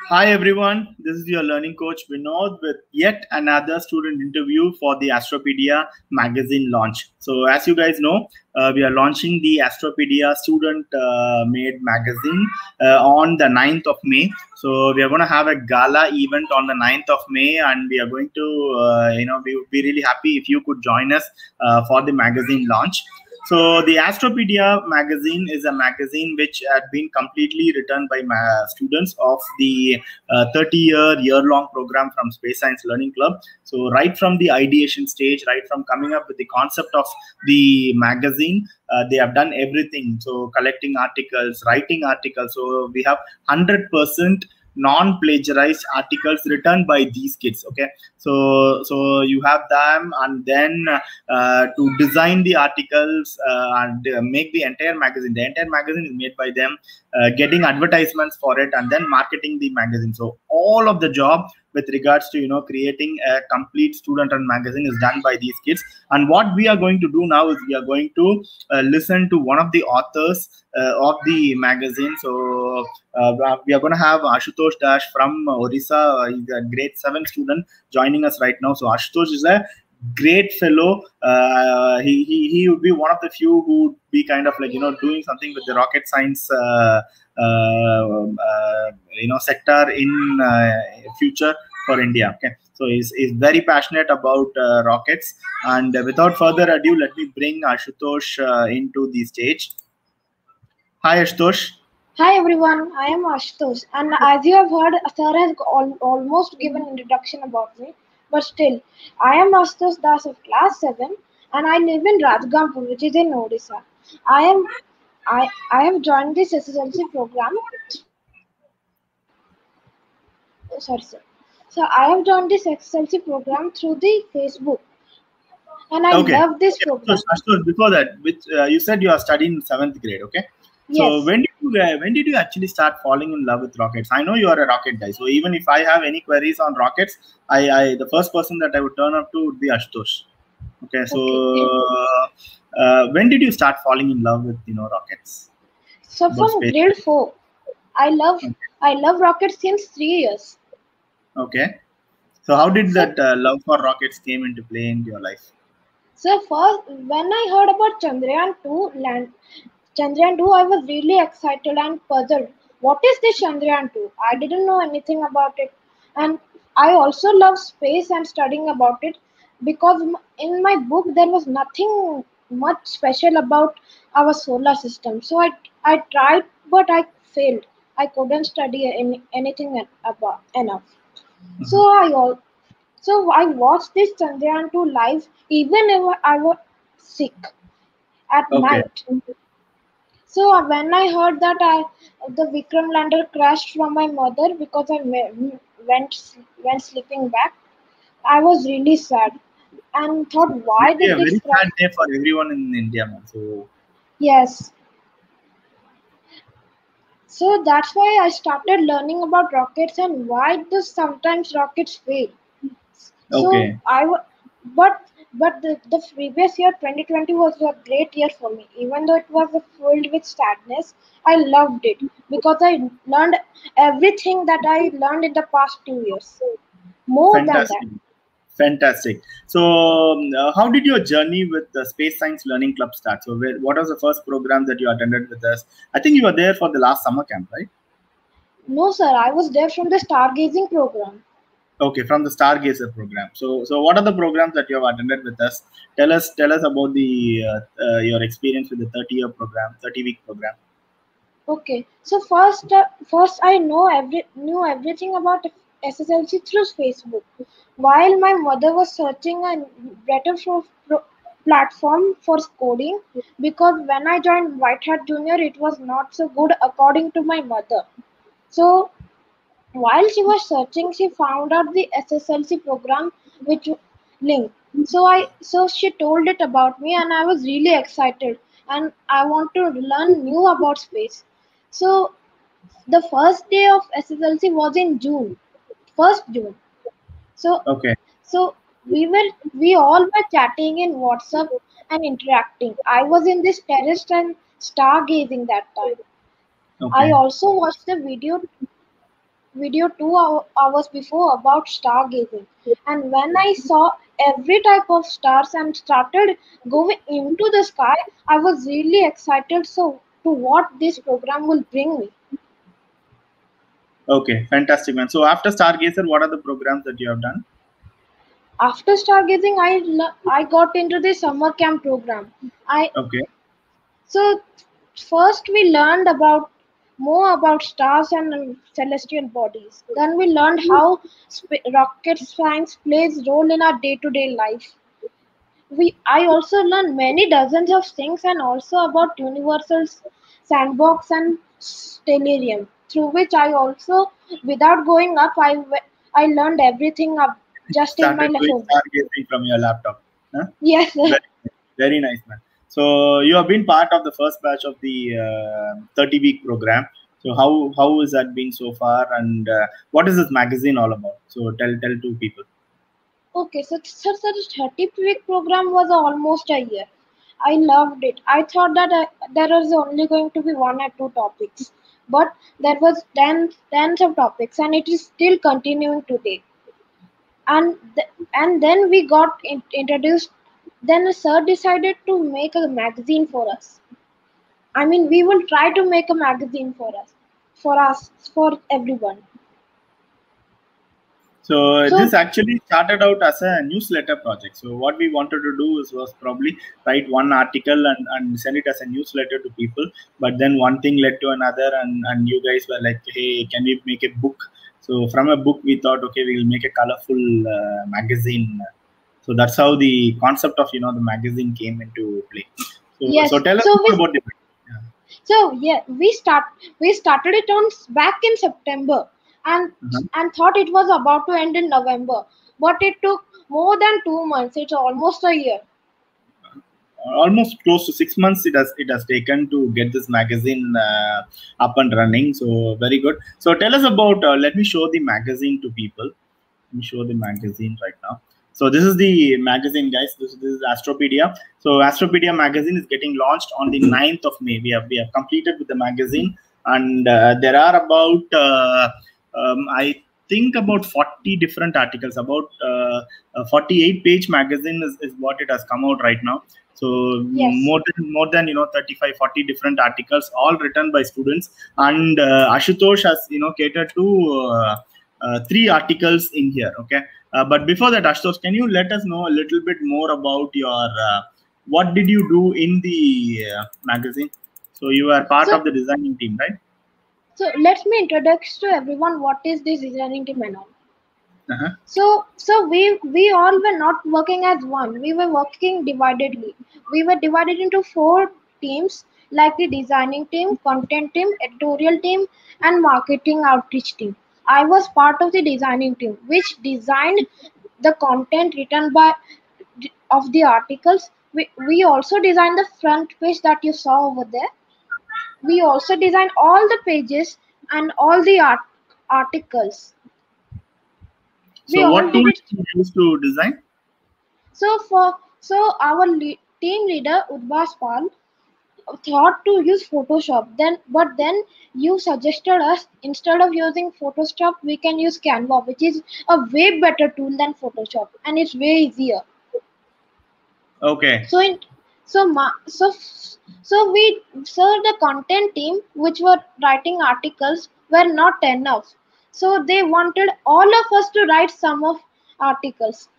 Hi everyone, this is your learning coach Vinod with yet another student interview for the Astropedia Magazine launch. So as you guys know, we are launching the Astropedia student made magazine on the 9th of May. So we are going to have a gala event on the 9th of May, and we are going to, we would be really happy if you could join us for the magazine launch. So the Astropedia magazine is a magazine which had been completely written by students of the 30-year-long program from Space Science Learning Club. So right from the ideation stage, right from coming up with the concept of the magazine, they have done everything. So collecting articles, writing articles. So we have 100% non-plagiarized articles written by these kids. Okay, so you have them, and then to design the articles and make the entire magazine. The entire magazine is made by them, getting advertisements for it, and then marketing the magazine. So all of the job with regards to creating a complete student-run magazine is done by these kids. And what we are going to do now is we are going to listen to one of the authors of the magazine. So we are going to have Ashutosh Dash from Orissa. He's a grade 7 student joining us right now. So Ashutosh is a great fellow. He would be one of the few who would be kind of like doing something with the rocket science sector in future for India. Okay, so he's very passionate about rockets, and without further ado, let me bring Ashutosh into the stage. Hi Ashutosh. Hi everyone, I am Ashutosh, and as you have heard, Sir has almost given introduction about me, but still, I am Ashutosh Das of class 7, and I live in Rajgampur, which is in Odisha. I have joined this SSLC program. Sorry, sir. So I have joined this SSLC program through the Facebook, and I love this program. Ashutosh, before that, which you said you are studying in 7th grade, okay? So Yes. when did you actually start falling in love with rockets? I know you are a rocket guy, so even if I have any queries on rockets, I the first person that I would turn up to would be Ashutosh. Okay, so when did you start falling in love with rockets? So from grade 4, I love rockets since 3 years. Okay, so how did that love for rockets came into play in your life? So first, when I heard about Chandrayaan 2, I was really excited and puzzled. What is this Chandrayaan 2? I didn't know anything about it. And I also love space and studying about it because in my book there was nothing much special about our solar system. So I tried, but I failed. I couldn't study anything about enough. So I watched this Chandrayaan 2 live even if I was sick at night. So when I heard that the Vikram lander crashed from my mother because I went sleeping back, I was really sad and thought, why did this very crash? sad day for everyone in India, man. So yes. So that's why I started learning about rockets and why do sometimes rockets fail. So but the previous year 2020 was a great year for me. Even though it was filled with sadness, I loved it because I learned everything that I learned in the past 2 years. More than that. Fantastic. So, how did your journey with the Space Science Learning Club start? So, what was the first program that you attended with us? I think you were there for the last summer camp, right? No, sir. I was there from the stargazing program. Okay, from the Stargazer program. So what are the programs that you have attended with us? Tell us about the your experience with the 30-year program, 30-week program. Okay, so first I knew everything about SSLC through Facebook. While my mother was searching a better platform for coding, because when I joined White Hat Junior, it was not so good according to my mother. So while she was searching, she found out the SSLC program which link. So she told it about me, and I was really excited, and I want to learn new about space. So the first day of SSLC was in June, 1st June. So so we all were chatting in WhatsApp and interacting. I was in this terrace and stargazing that time. I also watched the video video 2 hours before about stargazing. And when I saw every type of stars and started going into the sky, I was really excited so to what this program will bring me. Okay, fantastic, man. So after Stargazer, what are the programs that you have done? After stargazing, I got into the summer camp program. I Okay. so first we learned about more about stars and celestial bodies. Then we learned how rocket science plays role in our day-to-day life. I also learned many dozens of things and also about Universal's sandbox and stellarium, through which I also, without going up, I learned everything up just in my Started doing home. stargazing from your laptop. Huh? Yes, sir. Very, very nice, man. So you have been part of the first batch of the 30-week program. So how is that been so far, and what is this magazine all about? So tell to people. Okay, so the 30-week program was almost a year. I loved it. I thought that there was only going to be one or two topics, but there was tens of topics, and it is still continuing today. And then we got introduced. Then a sir decided to make a magazine for us. I mean, we will try to make a magazine for us, for everyone. So So this actually started out as a newsletter project. So what we wanted to do was probably write one article and send it as a newsletter to people. But then one thing led to another, and you guys were like, hey, can we make a book? So from a book, we thought, okay, we'll make a colorful magazine. So that's how the concept of the magazine came into play. So yes, tell us so more about it. Yeah. yeah, we started it on back in September, and Uh-huh. thought it was about to end in November, but it took more than 2 months. It's almost a year. Almost close to 6 months it has taken to get this magazine up and running, so very good. So tell us about let me show the magazine to people. Let me show the magazine right now. So this is the magazine, guys. This is Astropedia. So Astropedia magazine is getting launched on the 9th of May. We have completed with the magazine, and there are about I think about 40 different articles. About a 48-page magazine is what it has come out right now. So Yes. more than 35 40 different articles, all written by students. And Ashutosh has catered to three articles in here. Okay. But before that, Ashutosh, can you let us know a little bit more about your what did you do in the magazine? So you are part So of the designing team, right? let me introduce to everyone what is this designing team and all. Uh-huh. So we all were not working as one. We were working dividedly. We were divided into four teams, like the designing team, content team, editorial team, and marketing outreach team. I was part of the designing team, which designed the content written by of the articles. We also designed the front page that you saw over there. We also designed all the pages and all the articles. We So all what did tools it. you use to design? So our team leader Udbas Pal thought to use Photoshop. Then you suggested us instead of using Photoshop, we can use Canva, which is a way better tool than Photoshop, and it's way easier. Okay. So in so ma, so the content team, which were writing articles, were not enough. So they wanted all of us to write some of articles.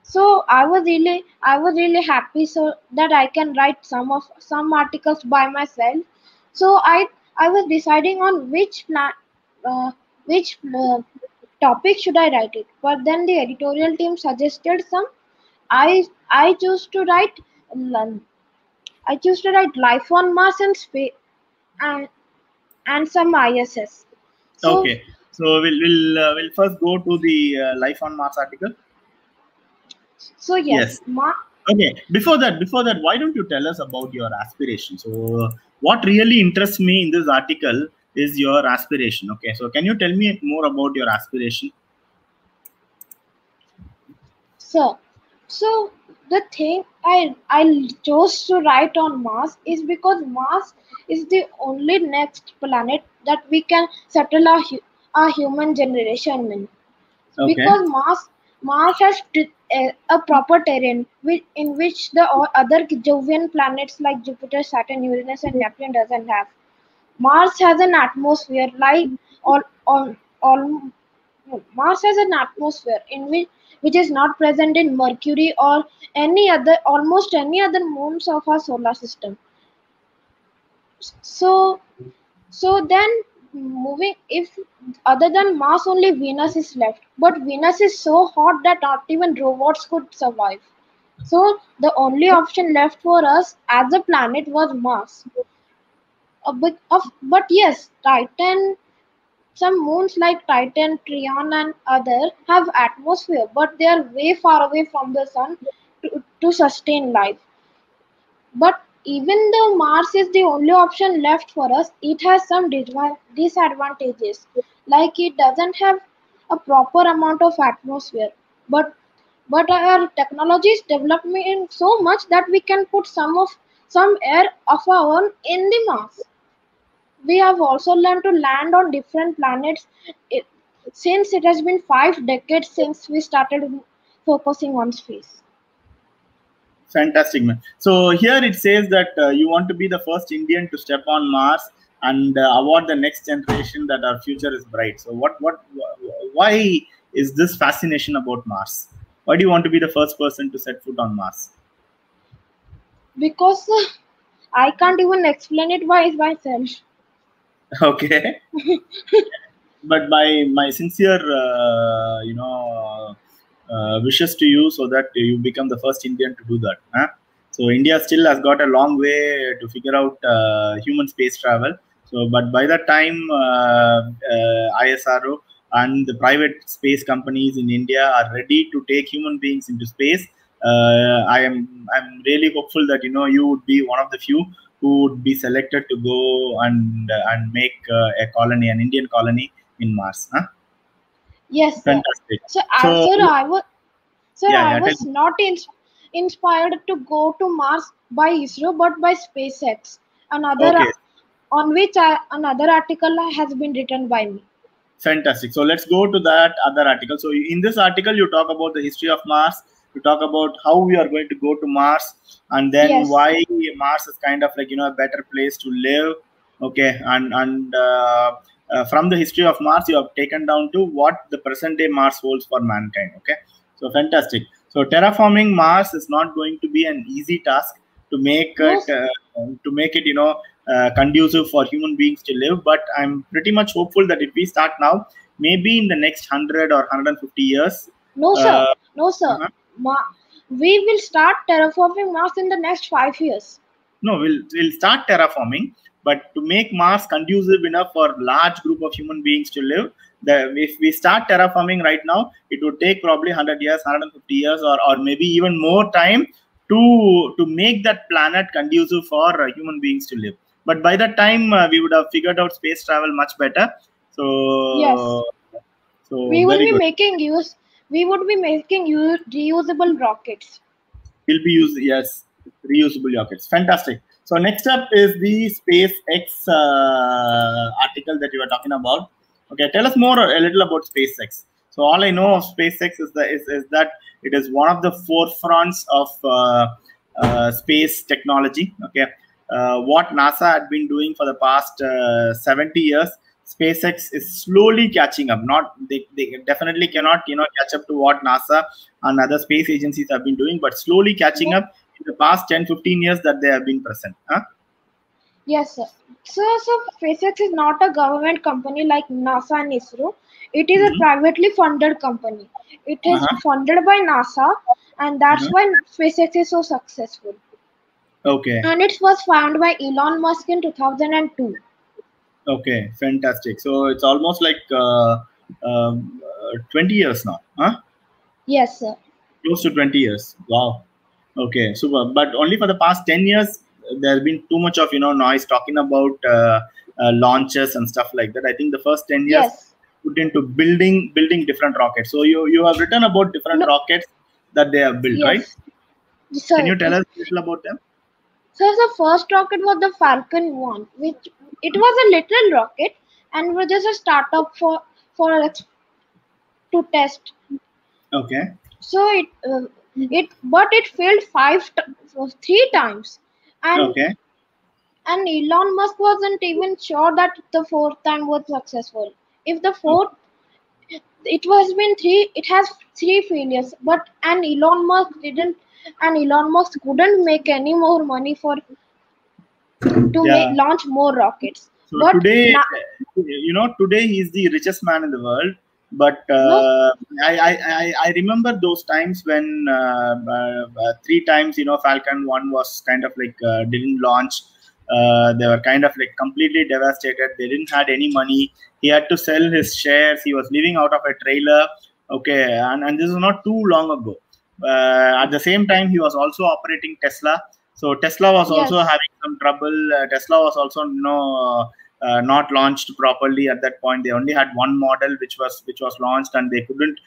So I was really happy so that I can write some articles by myself. So I was deciding on which topic should I write it. But then the editorial team suggested some. I chose to write um, I chose to write life on Mars and space and some ISS. So Okay. So we'll first go to the life on Mars article. yes, Yes. Okay. Before that, why don't you tell us about your aspiration? So, what really interests me in this article is your aspiration. Okay. So, can you tell me more about your aspiration? So, so the thing I chose to write on Mars is because Mars is the only next planet that we can settle a human generation mean. Okay. Because Mars has a proper terrain in which the other Jovian planets like Jupiter, Saturn, Uranus, and Neptune doesn't have. Mars has an atmosphere like all Mars has an atmosphere in which is not present in Mercury or any other almost any other moons of our solar system. So then moving if other than Mars only Venus is left. But Venus is so hot that not even robots could survive. So the only option left for us as a planet was Mars. But yes, Titan, some moons like Titan, Trion, and other have atmosphere, but they are way far away from the sun to sustain life. But even though Mars is the only option left for us, it has some disadvantages. Like it doesn't have a proper amount of atmosphere. But our technology is developing so much that we can put some air of our own in the Mars. We have also learned to land on different planets it, since it has been 5 decades since we started focusing on space. Fantastic, man. So here it says that you want to be the first Indian to step on Mars and award the next generation that our future is bright. So why is this fascination about Mars? Why do you want to be the first person to set foot on Mars? Because I can't even explain it by myself. Okay. But my sincere, wishes to you so that you become the first Indian to do that. Huh? So India still has got a long way to figure out human space travel. So, but by that time, ISRO and the private space companies in India are ready to take human beings into space. I'm really hopeful that you would be one of the few who would be selected to go and make a colony, an Indian colony in Mars. Huh? Yes, sir. Fantastic. So, So I yeah, tell was not inspired to go to Mars by ISRO, but by SpaceX. okay, Another article has been written by me. fantastic. So let's go to that other article. So in this article, you talk about the history of Mars. You talk about how we are going to go to Mars, and then Yes. why Mars is kind of like a better place to live. Okay, and from the history of Mars, you have taken down to what the present day Mars holds for mankind. Okay, so fantastic. So terraforming Mars is not going to be an easy task to make No, it conducive for human beings to live. But I'm pretty much hopeful that if we start now, maybe in the next 100 or 150 years, no, sir. uh, No, sir. uh-huh. We will start terraforming Mars in the next 5 years. No, we'll start terraforming, but to make Mars conducive enough for large group of human beings to live, if we start terraforming right now, it would take probably 100 years, 150 years, or maybe even more time to make that planet conducive for human beings to live. But by that time, we would have figured out space travel much better. Yes. So, so We will very be good. making use. We would be making reusable rockets. Will be used, yes, reusable rockets. Fantastic. So next up is the SpaceX article that you were talking about. Okay, tell us more a little about SpaceX. So all I know of SpaceX is that it is one of the forefronts of space technology. Okay, what NASA had been doing for the past 70 years, SpaceX is slowly catching up. Not they definitely cannot catch up to what NASA and other space agencies have been doing, but slowly catching No, up in the past 10-15 years that they have been present. Huh? yes, sir. So SpaceX is not a government company like NASA and ISRO. It is a Mm-hmm. privately funded company. It is Uh-huh. funded by NASA, and that's Uh-huh. why SpaceX is so successful. Okay. And it was founded by Elon Musk in 2002. Okay. Fantastic. So it's almost like 20 years now. Huh? Yes, sir. Close to 20 years. Wow. Okay, super. But only for the past 10 years, there has been too much of noise talking about launches and stuff like that. I think the first 10 years Yes. put into building different rockets. So you have written about different No. rockets that they have built, right? Yes, Can sir. you tell us a little about them? So the first rocket was the Falcon 1, which it was a little rocket and was just a startup for to test. Okay. So it failed three times, and Okay. Elon Musk wasn't even sure that the fourth time was successful. If the fourth, it has three failures, but Elon Musk couldn't make any more money for to make Yeah. launch more rockets. So But today, now, today he's the richest man in the world. But no, I remember those times when three times, Falcon 1 was kind of like didn't launch. They were kind of like completely devastated. They didn't had any money. He had to sell his shares. He was living out of a trailer. Okay, and this is not too long ago. At the same time, he was also operating Tesla. So Tesla was also yes, having some trouble. Tesla was also not launched properly at that point. They only had one model which was launched, and they couldn't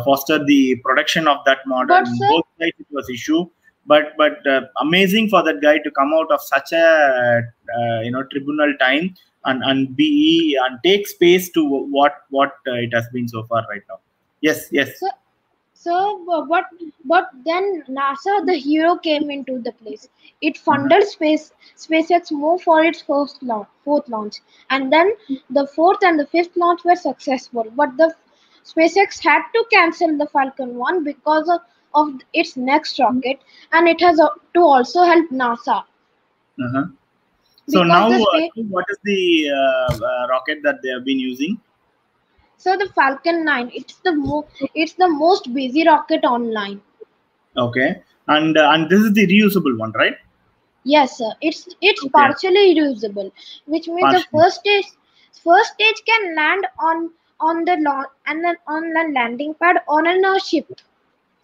foster the production of that model. but In sir, both sides, it was issue. But amazing for that guy to come out of such a tribunal time and be and take space to what it has been so far right now. Yes, yes. sir, but then NASA, the hero, came into the place. It Uh-huh. funded SpaceX more for its fourth launch, and then the fourth and the fifth launch were successful. But the SpaceX had to cancel the Falcon 1 because of its next rocket, and it has to also help NASA Uh-huh. So because now, the space. what is the rocket that they have been using? So the Falcon 9, it's the most busy rocket online. Okay, and this is the reusable one, right? Yes, sir. It's Okay, partially reusable, which means the partially. first stage can land on the launch and then on the landing pad on a ship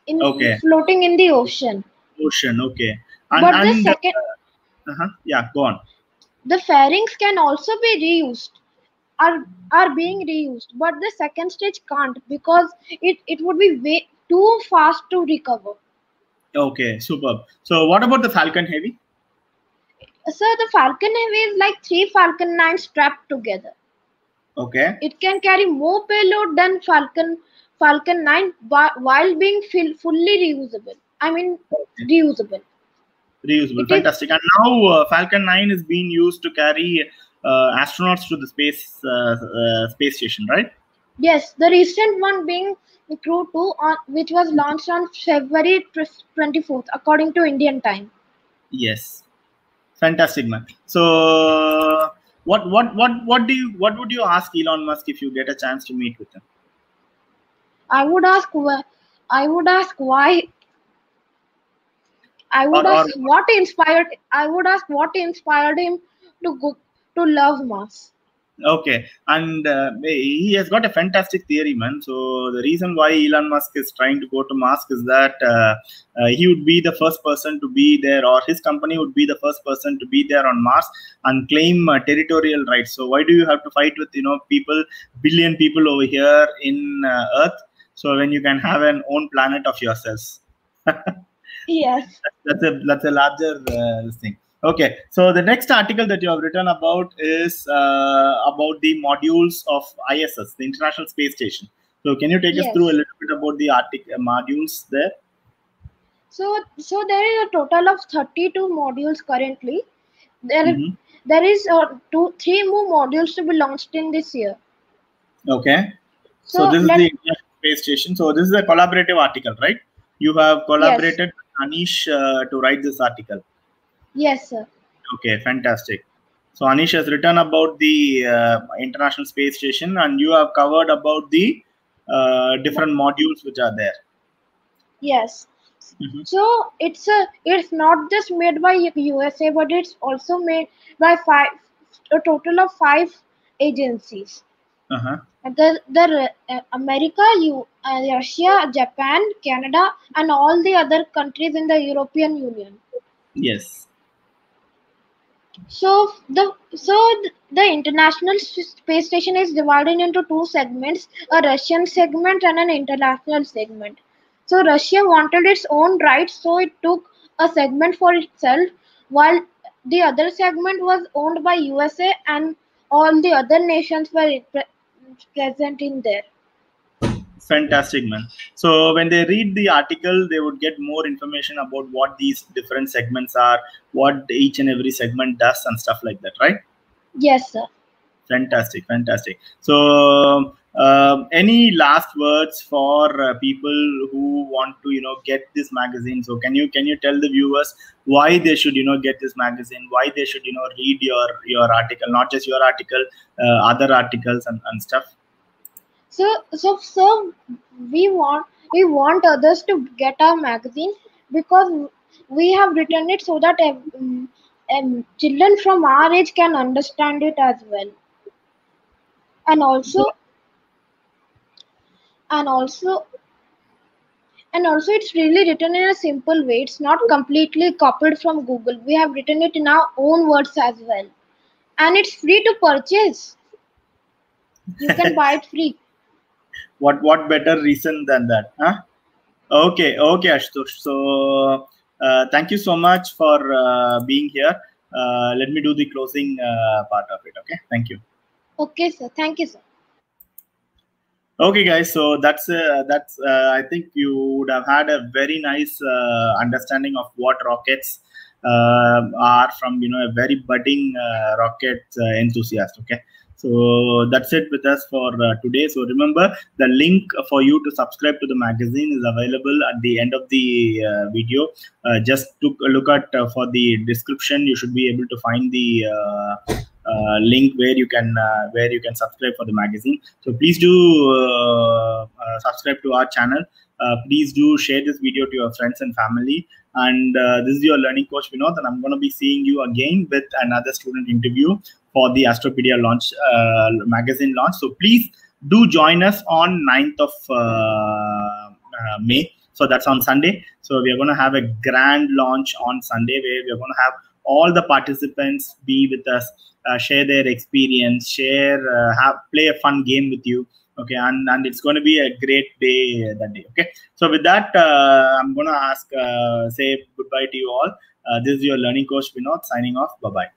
in Okay, floating in the ocean. ocean. Okay, But and yeah, go on. the fairings can also be reused. Are being reused, but the second stage can't because it would be way too fast to recover. Okay, superb. So what about the Falcon Heavy? So the Falcon Heavy is like three Falcon 9 strapped together. Okay, It can carry more payload than Falcon 9 while being fully reusable. I mean, okay, reusable. reusable, It is fantastic. And now Falcon 9 is being used to carry astronauts to the space station, right? yes, the recent one being Crew 2 which was launched on February 24th according to Indian time. Yes. Fantastic, man. So, what would you ask Elon Musk if you get a chance to meet with him? I would ask I would ask why Or I would ask what inspired him to go to love Mars. okay, and he has got a fantastic theory, man. So the reason why Elon Musk is trying to go to Mars is that he would be the first person to be there, or his company would be the first person to be there on Mars and claim territorial rights. So why do you have to fight with billion people over here in Earth? So when you can have an own planet of yourselves. Yes. That's a larger thing. Okay, so the next article that you have written about is about the modules of ISS, the International Space Station. So can you take us through a Yes. little bit about the modules there? So there is a total of 32 modules currently. There Hmm. there is three more modules to be launched in this year. Okay, so So this is let the International Space Station. So this is a collaborative article, right? You have yes, collaborated with Anish to write this article. yes, sir. Okay, fantastic. So Anish has written about the International Space Station, and you have covered about the Mo- different modules which are there. Yes. Hmm. So it's not just made by USA, but it's also made by a total of five agencies. Uh-huh. America, Russia, Japan, Canada, and all the other countries in the European Union. Yes. So the International Space Station is divided into two segments: a Russian segment and an international segment. So Russia wanted its own rights, so it took a segment for itself, while the other segment was owned by USA, and all the other nations were present in there. Fantastic, man. So when they read the article, they would get more information about what these different segments are, what each and every segment does, and stuff like that, right? Yes, sir. Fantastic, fantastic. So any last words for people who want to get this magazine? So can you tell the viewers why they should get this magazine, why they should read your article, not just your article, other articles and stuff? So we want others to get our magazine because we have written it so that children from our age can understand it as well, and also and also and also it's really written in a simple way. It's not completely copied from Google. We have written it in our own words as well, and it's free to purchase. You can buy it free. What better reason than that, huh? Okay, Ashutosh. So thank you so much for being here. Let me do the closing part of it. Okay, thank you. Okay, sir. Thank you, sir. Okay, guys. So that's I think you would have had a very nice understanding of what rockets are from a very budding rocket enthusiast. Okay. So that's it with us for today. So remember, the link for you to subscribe to the magazine is available at the end of the video. Just took a look at for the description. You should be able to find the link where you can subscribe for the magazine. So please do subscribe to our channel. Please do share this video to your friends and family. And this is your learning coach Vinod, and I'm going to be seeing you again with another student interview for the Astropedia launch magazine launch. So please do join us on 9th of May. So that's on Sunday. So we are going to have a grand launch on Sunday where we are going to have all the participants be with us, share their experience, play a fun game with you. Okay, and it's going to be a great day that day. Okay, so with that, I'm going to say goodbye to you all. This is your learning coach Vinod signing off. Bye bye.